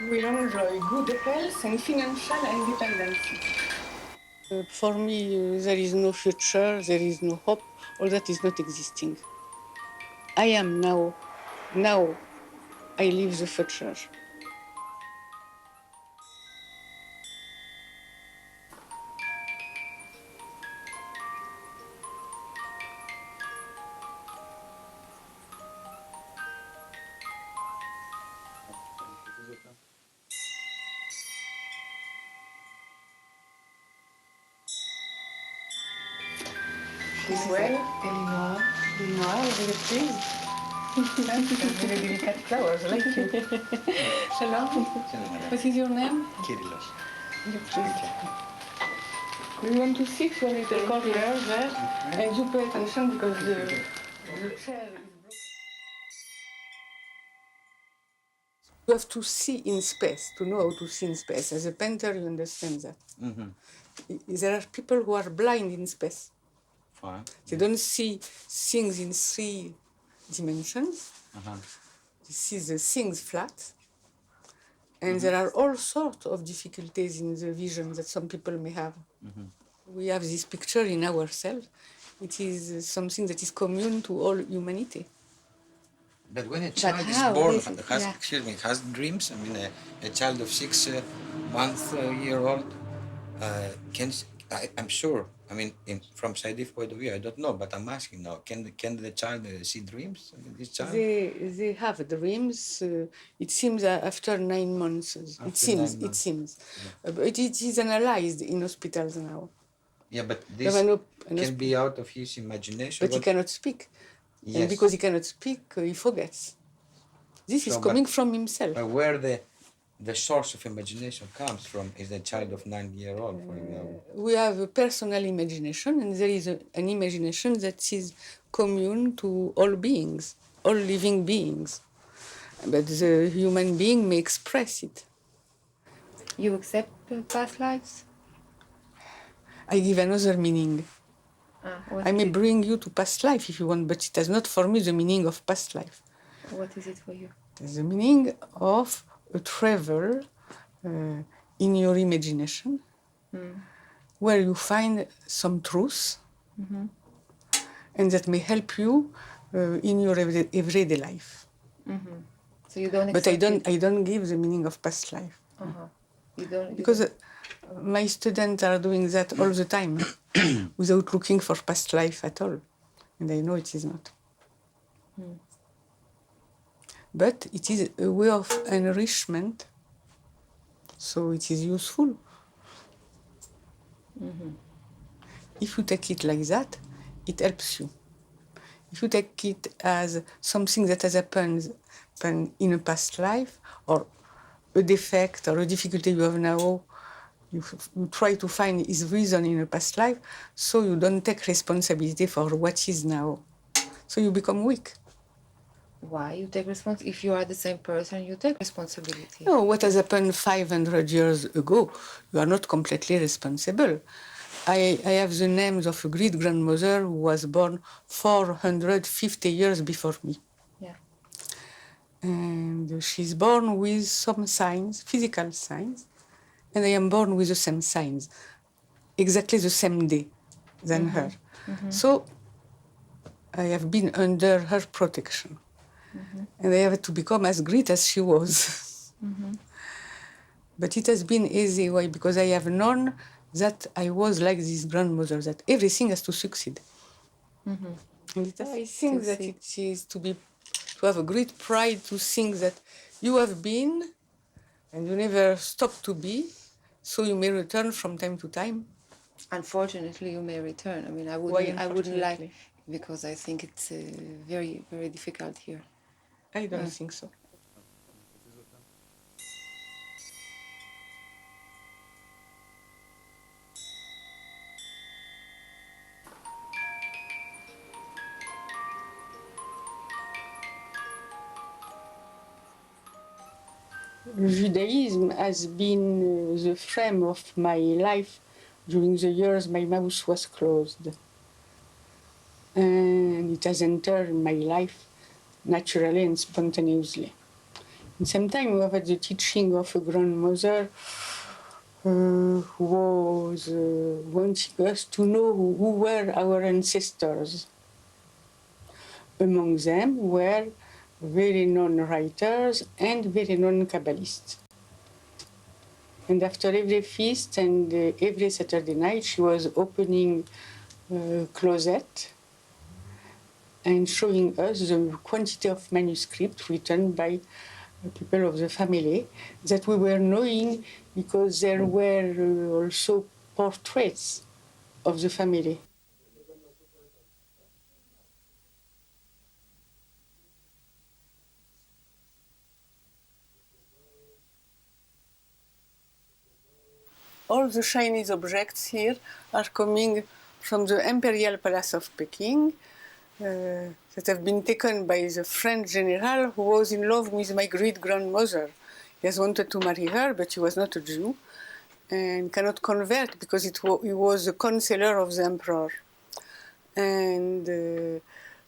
will enjoy good health and financial independence. For me, there is no future, there is no hope, all that is not existing. I am now, now I live the future. She's well. Eleanor. Eleanor, very pleased. Very delicate flowers, like you. Hello. What is your name? Kyrillos. You're pleased. We want to sit for a little corner there, and you pay attention because the chair is broken. You have to see in space, to know how to see in space. As a painter, you understand that. There are people who are blind in space. Fine. They don't see things in three dimensions. They see the things flat. And there are all sorts of difficulties in the vision that some people may have. We have this picture in ourselves. It is something that is common to all humanity. But when a child is born, excuse me, has dreams. I mean, a child of 6 month-year-old I'm sure. I mean, from scientific point of view, I don't know, but I'm asking now: can the child see dreams? I mean, this child. They have dreams. It seems after 9 months. It seems. Yeah. But it is analyzed in hospitals now. Yeah, but this can be out of his imagination. But he cannot speak. Yes. And because he cannot speak, he forgets. This is coming from himself. But where the source of imagination comes from is a child of 9-year-old, for example. We have a personal imagination, and there is an imagination that is commune to all beings, all living beings. But the human being may express it. You accept past lives? I give another meaning. I may bring you to past life if you want, but it has not for me the meaning of past life. What is it for you? The meaning of a travel in your imagination, where you find some truth, and that may help you in your everyday life. So you don't. But I don't give the meaning of past life. You don't. Because my students are doing that all the time, without looking for past life at all, and I know it is not. But it is a way of enrichment, so it is useful. If you take it like that, it helps you. If you take it as something that has happened in a past life, or a defect or a difficulty you have now, you try to find its reason in a past life, so you don't take responsibility for what is now. So you become weak. Why you take responsibility? If you are the same person, you take responsibility. No, what has happened 500 years ago, you are not completely responsible. I have the names of a great-grandmother who was born 450 years before me. Yeah. And she's born with some signs, physical signs, and I am born with the same signs, exactly the same day than her. So I have been under her protection. And I have to become as great as she was. But it has been easy. Why? Because I have known that I was like this grandmother, that everything has to succeed. I think that it is to have a great pride to think that you have been and you never stop to be, so you may return from time to time. Unfortunately, you may return. I mean, I wouldn't like, because I think it's very, very difficult here. I don't think so. Judaism has been the frame of my life during the years my mouth was closed. And it has entered my life naturally and spontaneously. At the same time, we have the teaching of a grandmother who was wanting us to know who were our ancestors. Among them were very known writers and very known Kabbalists. And after every feast and every Saturday night, she was opening a closet and showing us the quantity of manuscripts written by people of the family that we were knowing because there were also portraits of the family. All the Chinese objects here are coming from the Imperial Palace of Peking that have been taken by the French general who was in love with my great-grandmother. He has wanted to marry her, but he was not a Jew and cannot convert because he was the counselor of the emperor. And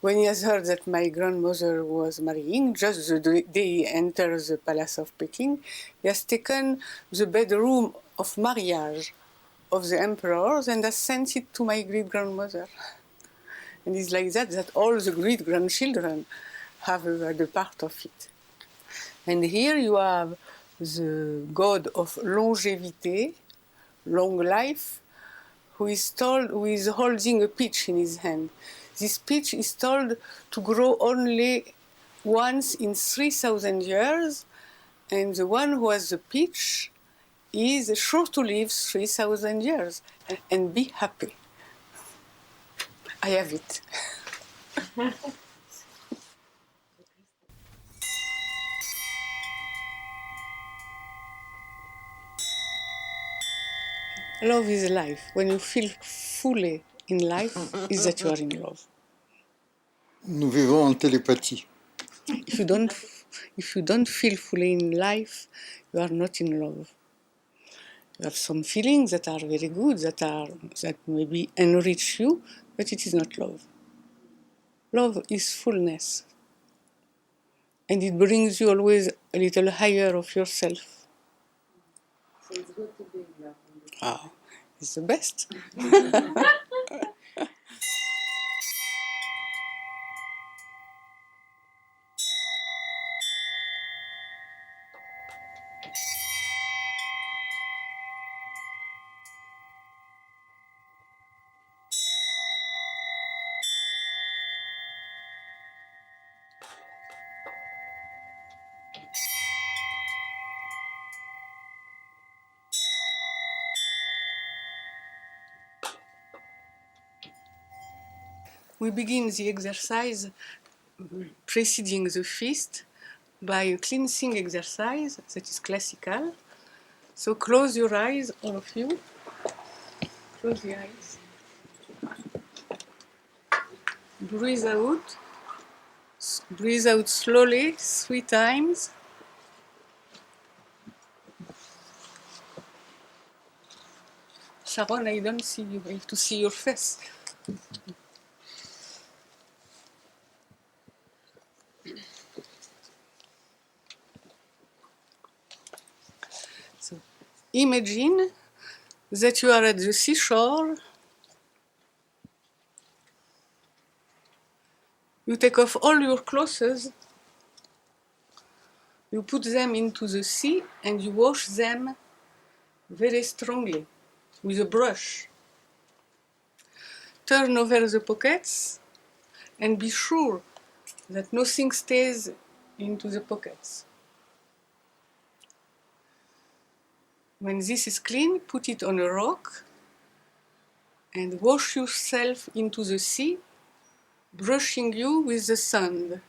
when he has heard that my grandmother was marrying, just the day he enters the Palace of Peking, he has taken the bedroom of marriage of the emperors and has sent it to my great-grandmother. And it's like that all the great-grandchildren have the part of it. And here you have the god of longevity, long life, who is holding a peach in his hand. This peach is told to grow only once in 3,000 years, and the one who has the peach is sure to live 3,000 years and be happy. I have it. Love is life. When you feel fully in life, is that you are in love. Nous vivons en télépathie. If you don't feel fully in life, you are not in love. You have some feelings that are very good, that maybe enrich you, but it is not love. Love is fullness. And it brings you always a little higher of yourself. So it's good to be in love. Ah, it's the best. We begin the exercise preceding the feast by a cleansing exercise that is classical. So close your eyes, all of you. Close the eyes. Breathe out. Breathe out slowly 3 times. Sharon, I don't see you. I have to see your face. So, imagine that you are at the seashore. You take off all your clothes. You put them into the sea and you wash them very strongly with a brush. Turn over the pockets and be sure that nothing stays into the pockets. When this is clean, put it on a rock and wash yourself into the sea, brushing you with the sand.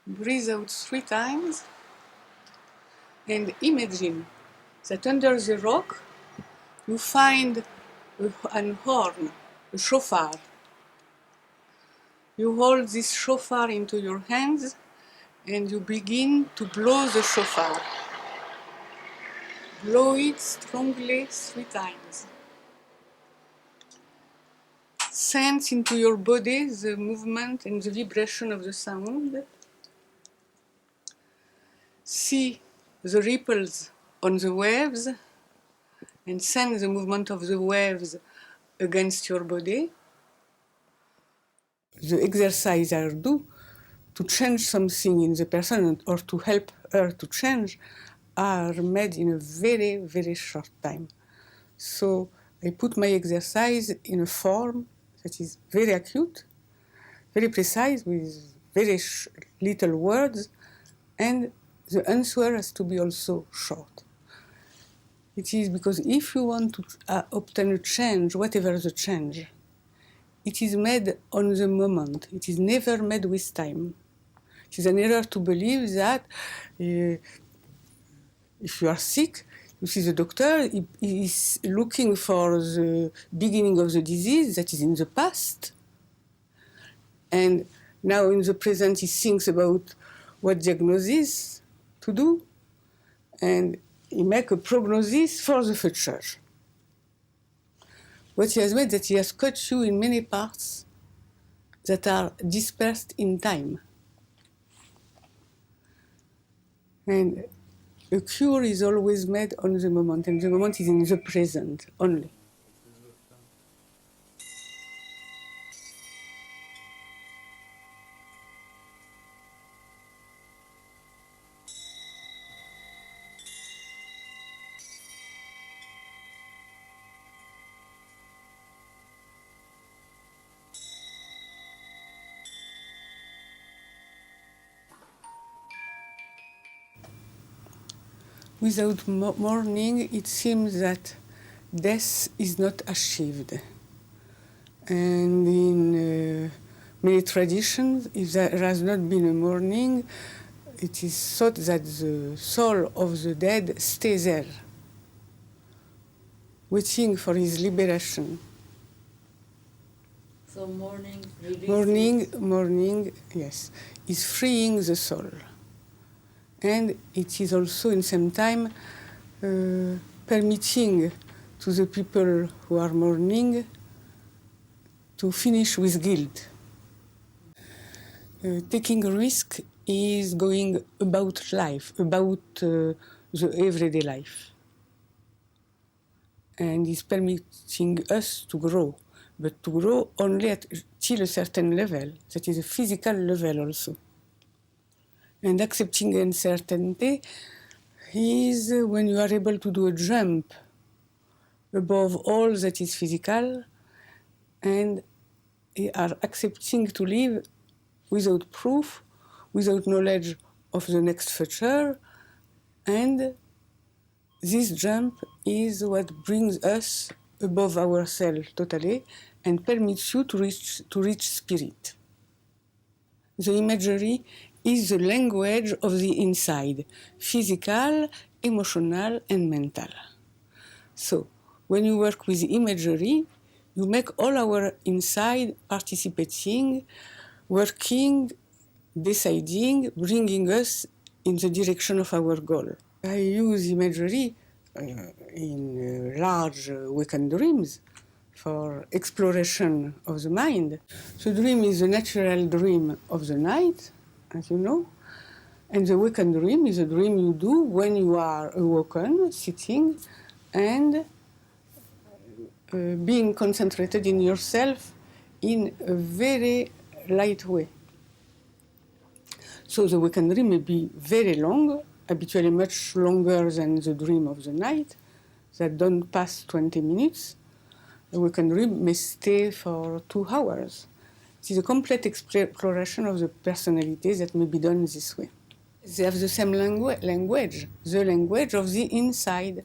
Breathe out 3 times and imagine that under the rock you find an horn, a shofar. You hold this shofar into your hands and you begin to blow the shofar. Blow it strongly 3 times. sense into your body the movement and the vibration of the sound. See the ripples on the waves and sense the movement of the waves against your body. The exercise I do to change something in the person or to help her to change are made in a very, very short time. So I put my exercise in a form that is very acute, very precise, with very little words, and the answer has to be also short. It is because if you want to obtain a change, whatever the change, it is made on the moment. It is never made with time. It is an error to believe that if you are sick, you see the doctor, he is looking for the beginning of the disease that is in the past. And now in the present, he thinks about what diagnosis to do. And he makes a prognosis for the future. What he has made that he has cut you in many parts that are dispersed in time. And a cure is always made on the moment, and the moment is in the present only. Without mourning, it seems that death is not achieved. And in many traditions, if there has not been a mourning, it is thought that the soul of the dead stays there, waiting for his liberation. So mourning releases. Mourning, yes, is freeing the soul. And it is also, in the same time, permitting to the people who are mourning to finish with guilt. Taking a risk is going about life, about the everyday life. And is permitting us to grow, but to grow only till a certain level, that is a physical level also. And accepting uncertainty is when you are able to do a jump above all that is physical and are accepting to live without proof, without knowledge of the next future. And this jump is what brings us above ourselves totally and permits you to reach spirit. The imagery is the language of the inside, physical, emotional, and mental. So, when you work with imagery, you make all our inside participating, working, deciding, bringing us in the direction of our goal. I use imagery in large waking dreams for exploration of the mind. The dream is a natural dream of the night, as you know, and the waking dream is a dream you do when you are awoken, sitting, and being concentrated in yourself in a very light way. So the waking dream may be very long, habitually much longer than the dream of the night, that don't pass 20 minutes. The waking dream may stay for 2 hours. It is a complete exploration of the personality that may be done this way. They have the same language, the language of the inside.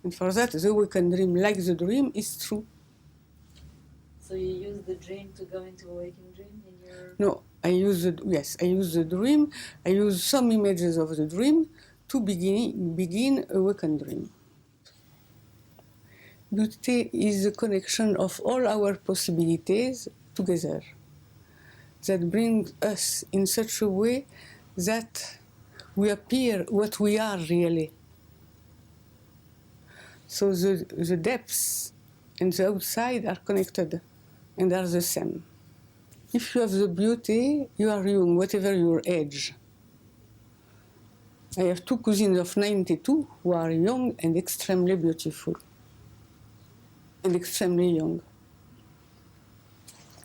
And for that, the waking dream, like the dream, is true. So you use the dream to go into a waking dream in your... No, I use the dream. I use some images of the dream to begin a waking dream. Beauty is the connection of all our possibilities together that brings us in such a way that we appear what we are really. So the depths and the outside are connected and are the same. If you have the beauty, you are young, whatever your age. I have two cousins of 92 who are young and extremely beautiful. And extremely young.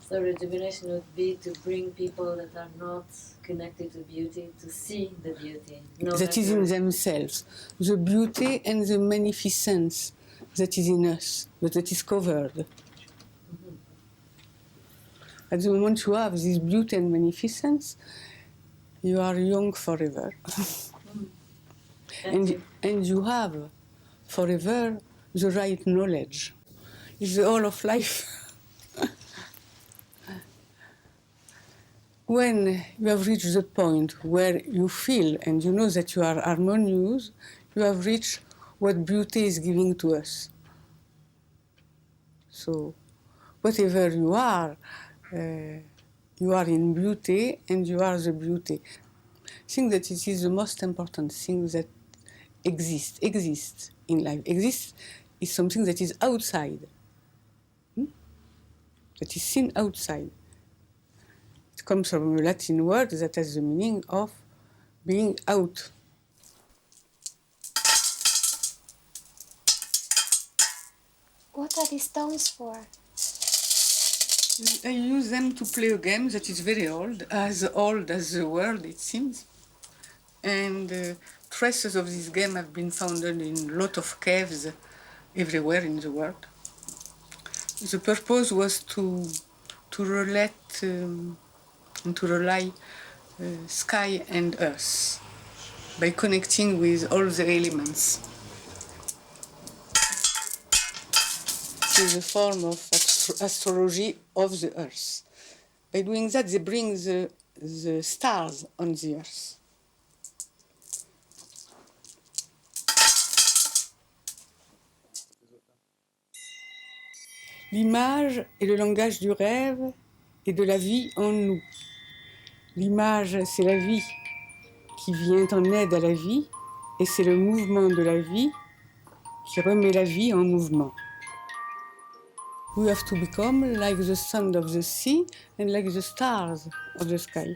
So rejuvenation would be to bring people that are not connected to beauty to see the beauty. That is in themselves. The beauty and the magnificence that is in us, but that is covered. Mm-hmm. At the moment you have this beauty and magnificence, you are young forever. And you have forever the right knowledge. It's the whole of life. When you have reached the point where you feel and you know that you are harmonious, you have reached what beauty is giving to us. So, whatever you are in beauty and you are the beauty. I think that it is the most important thing that exists in life. Exists is something that is outside, that is seen outside. It comes from a Latin word that has the meaning of being out. What are these stones for? I use them to play a game that is very old as the world, it seems. And traces of this game have been found in a lot of caves everywhere in the world. The purpose was to relate and to rely sky and earth by connecting with all the elements. It is a form of astrology of the earth. By doing that, they bring the stars on the earth. L'image est le langage du rêve et de la vie en nous. L'image, c'est la vie qui vient en aide à la vie, et c'est le mouvement de la vie qui remet la vie en mouvement. We have to become like the sun of the sea and like the stars of the sky.